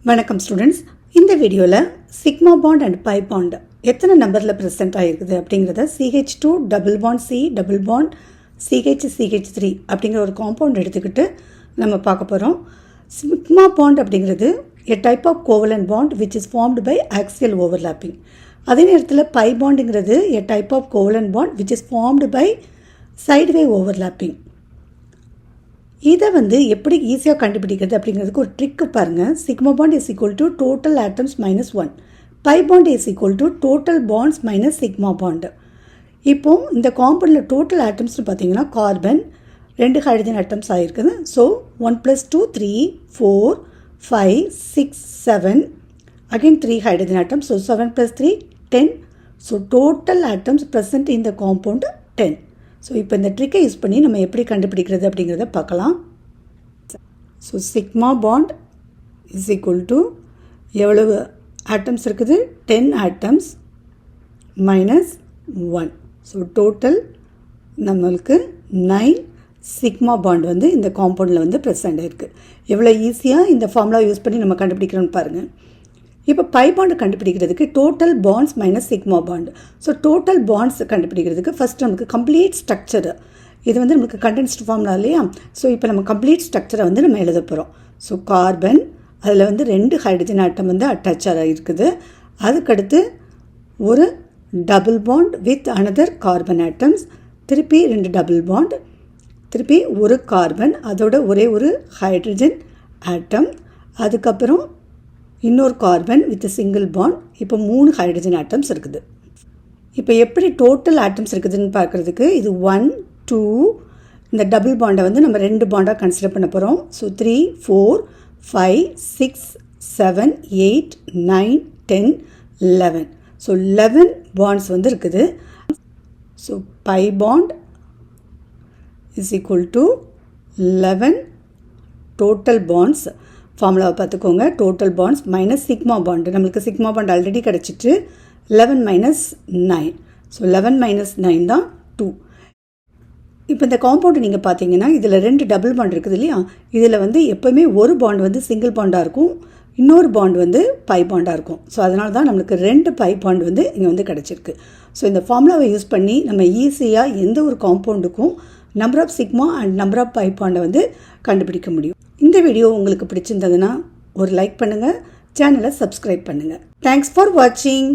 வணக்கம் ஸ்டூடெண்ட்ஸ். இந்த வீடியோவில் sigma bond and by bond எத்தனை நம்பரில் ப்ரெசென்ட் ஆகிருக்குது அப்படிங்கிறத CH2 double bond C double bond CH3 அப்படிங்கிற ஒரு காம்பவுண்ட் எடுத்துக்கிட்டு நம்ம பார்க்க போகிறோம். சிக்மா பாண்ட் அப்படிங்கிறது a type of covalent bond which is formed by axial overlapping. அதே நேரத்தில் by பாண்டுங்கிறது a type of covalent bond which is formed by sideway overlapping. இதை எப்படி ஈஸியாக கண்டுபிடிக்கிறது அப்படிங்கிறதுக்கு ஒரு ட்ரிக்கு பாருங்கள். Sigma bond is equal to total atoms -1, pi bond is equal to total bonds minus sigma bond. இப்போது இந்த காம்பவுண்டில் டோட்டல் ஆட்டம்ஸ்னு பார்த்தீங்கன்னா கார்பன் 2 ஹைட்ரஜன் ஆட்டம்ஸ் ஆகிருக்குது. So 1 + 2 3 4 5 6 7 again 3 hydrogen atoms. So 7 + 3 10. So total atoms present in the compound 10. So இப்போ இந்த ட்ரிக்கை use பண்ணி நம்ம எப்படி கண்டுபிடிக்கிறது அப்படிங்கிறத பார்க்கலாம். So sigma bond is equal to எவ்வளவு ஆட்டம்ஸ் இருக்குது? 10 ஆட்டம்ஸ் -1. ஸோ டோட்டல் நம்மளுக்கு 9 சிக்மா பாண்ட் இந்த காம்பவுண்டில் ப்ரெசென்ட் ஆகிருக்கு. எவ்வளோ ஈஸியாக இந்த ஃபார்முலா யூஸ் பண்ணி நம்ம கண்டுபிடிக்கிறோன்னு பாருங்கள். இப்போ பை பாண்டு கண்டுபிடிக்கிறதுக்கு total bonds minus sigma bond. So total bonds கண்டுபிடிக்கிறதுக்கு ஃபஸ்ட் நமக்கு கம்ப்ளீட் ஸ்ட்ரக்சர், இது நமக்கு கண்டென்ஸ்ட் ஃபார்முலா இல்லையா? ஸோ இப்போ நம்ம கம்ப்ளீட் ஸ்ட்ரக்சரை நம்ம எழுத போகிறோம். ஸோ கார்பன் அதில் 2 ஹைட்ரஜன் ஆட்டம் அட்டாச் ஆகிருக்குது. அதுக்கடுத்து ஒரு double bond with another carbon atoms, திருப்பி 2 டபுள் பாண்ட், திருப்பி ஒரு கார்பன், அதோட ஒரே ஒரு ஹைட்ரஜன் ஆட்டம், அதுக்கப்புறம் இன்னொரு கார்பன் வித் சிங்கிள் பாண்ட். இப்போ 3 ஹைட்ரஜன் ஆட்டம்ஸ் இருக்குது. இப்போ எப்படி டோட்டல் ஆட்டம்ஸ் இருக்குதுன்னு பார்க்குறதுக்கு இது 1 2 இந்த டபுள் பாண்டை நம்ம 2 பாண்டாக கன்சிடர் பண்ண போகிறோம். ஸோ 3 4 5 6 7 8 9 10 11. ஸோ 11 பாண்ட்ஸ் இருக்குது. So pi bond is equal to 11 total bonds. ஃபார்முலாவை பார்த்துக்கோங்க. Total bonds minus sigma bond. நம்மளுக்கு சிக்மா பாண்ட் ஆல்ரெடி கிடச்சிட்டு 11 - 9. ஸோ 11 - 9 தான் 2. இப்போ இந்த காம்பவுண்டு நீங்கள் பார்த்தீங்கன்னா இதில் 2 டபுள் பாண்ட் இருக்குது இல்லையா? இதில் எப்போவுமே ஒரு பாண்ட் சிங்கிள் பாண்டாக இருக்கும், இன்னொரு பாண்ட் பை பாண்டாக இருக்கும். ஸோ அதனால தான் நம்மளுக்கு 2 பை பாண்ட் இங்கே கிடச்சிருக்கு. ஸோ இந்த ஃபார்முலாவை யூஸ் பண்ணி நம்ம ஈஸியாக எந்த ஒரு காம்பவுண்டுக்கும் number of sigma and number of pi பாண்டை கண்டுபிடிக்க முடியும். இந்த வீடியோ உங்களுக்கு பிடிச்சிருந்ததுன்னா ஒரு லைக் பண்ணுங்கள், சேனலை சப்ஸ்கிரைப் பண்ணுங்கள். தேங்க்ஸ் ஃபார் வாட்சிங்.